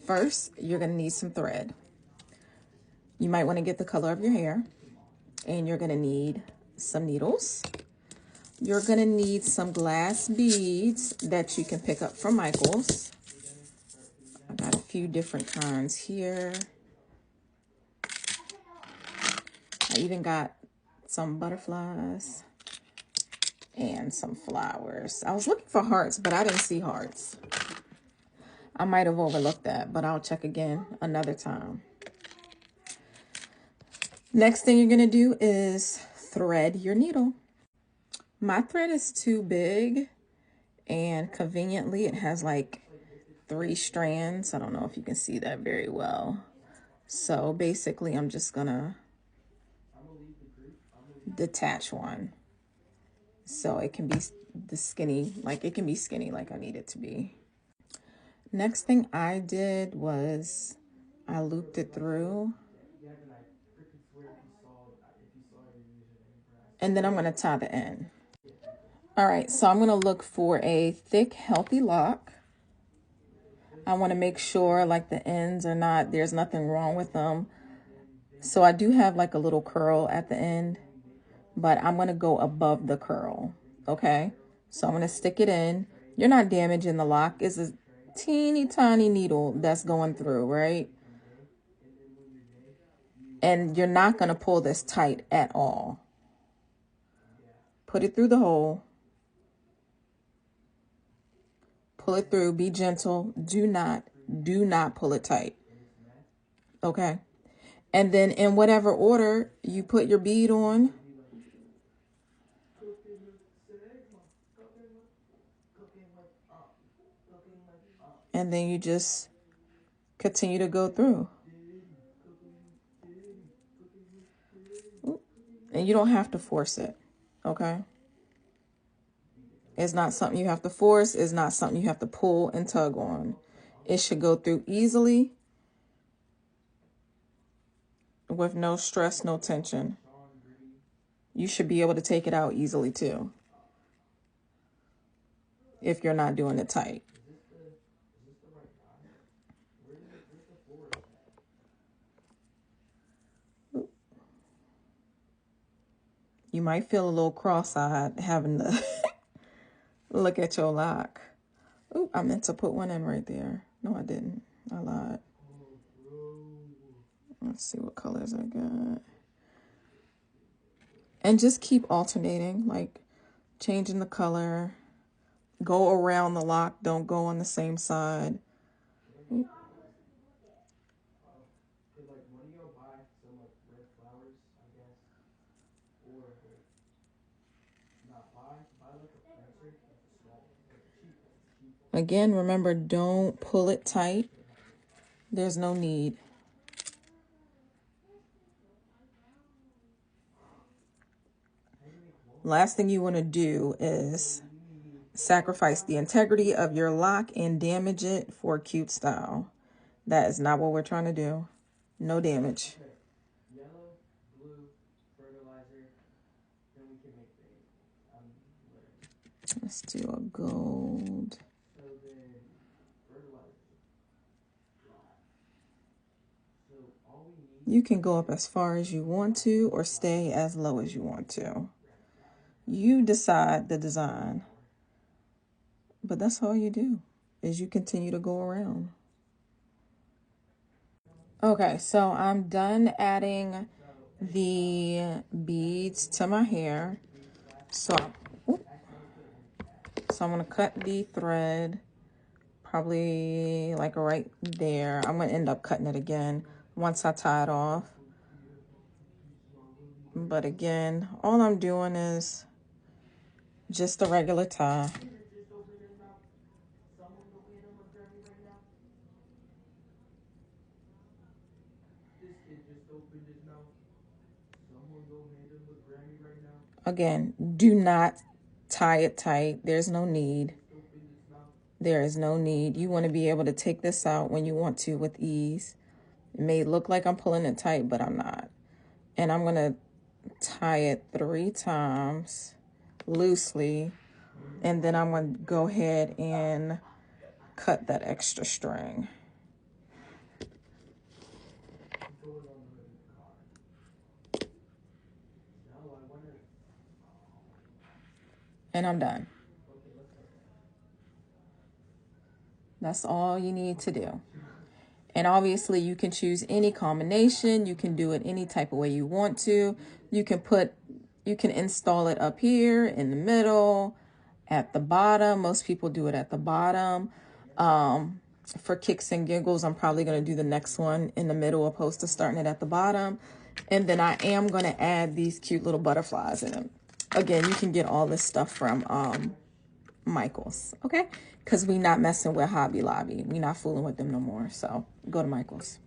First, you're gonna need some thread. You might wanna get the color of your hair, and you're gonna need some needles. You're gonna need some glass beads that you can pick up from Michael's. I got a few different kinds here. I even got some butterflies and some flowers. I was looking for hearts, but I didn't see hearts. I might have overlooked that, but I'll check again another time. Next thing you're gonna do is thread your needle. My thread is too big, and conveniently it has like 3 strands. I don't know if you can see that very well. So basically I'm just gonna detach one so it can be the skinny, like it can be skinny like I need it to be. Next thing I did was I looped it through, and then I'm going to tie the end. All right, so I'm going to look for a thick, healthy lock. I want to make sure like the ends are not, there's nothing wrong with them. So I do have like a little curl at the end, but I'm going to go above the curl. Okay, so I'm going to stick it in. You're not damaging the lock. It's a teeny tiny needle that's going through, right? And you're not going to pull this tight at all. Put it through the hole. Pull it through. Be gentle. Do not pull it tight. Okay? And then in whatever order you put your bead on, and then you just continue to go through. And you don't have to force it. Okay? It's not something you have to force. It's not something you have to pull and tug on. It should go through easily with no stress, no tension. You should be able to take it out easily too, if you're not doing it tight. You might feel a little cross-eyed having to look at your lock. Ooh, I meant to put one in right there. No, I didn't. I lied. Let's see what colors I got. And just keep alternating, like changing the color. Go around the lock. Don't go on the same side. Ooh. Again, remember, don't pull it tight. There's no need. Last thing you want to do is sacrifice the integrity of your lock and damage it for a cute style. That is not what we're trying to do. No damage. Let's do a gold. You can go up as far as you want to or stay as low as you want to. You decide the design. But that's all you do, is you continue to go around. Okay, so I'm done adding the beads to my hair. So I'm going to cut the thread probably like right there. I'm going to end up cutting it again once I tie it off. But again, all I'm doing is just a regular tie. Again, do not tie it tight. There's no need. There is no need. You want to be able to take this out when you want to with ease. It may look like I'm pulling it tight, but I'm not. And I'm going to tie it 3 times loosely. And then I'm going to go ahead and cut that extra string. and I'm done. That's all you need to do. And obviously you can choose any combination. You can do it any type of way you want to. You can install it up here in the middle, at the bottom. Most people do it at the bottom. For kicks and giggles, I'm probably going to do the next one in the middle opposed to starting it at the bottom. And then I am going to add these cute little butterflies in them. Again, you can get all this stuff from Michael's, okay? Because we not messing with Hobby Lobby. We not fooling with them no more. So go to Michael's.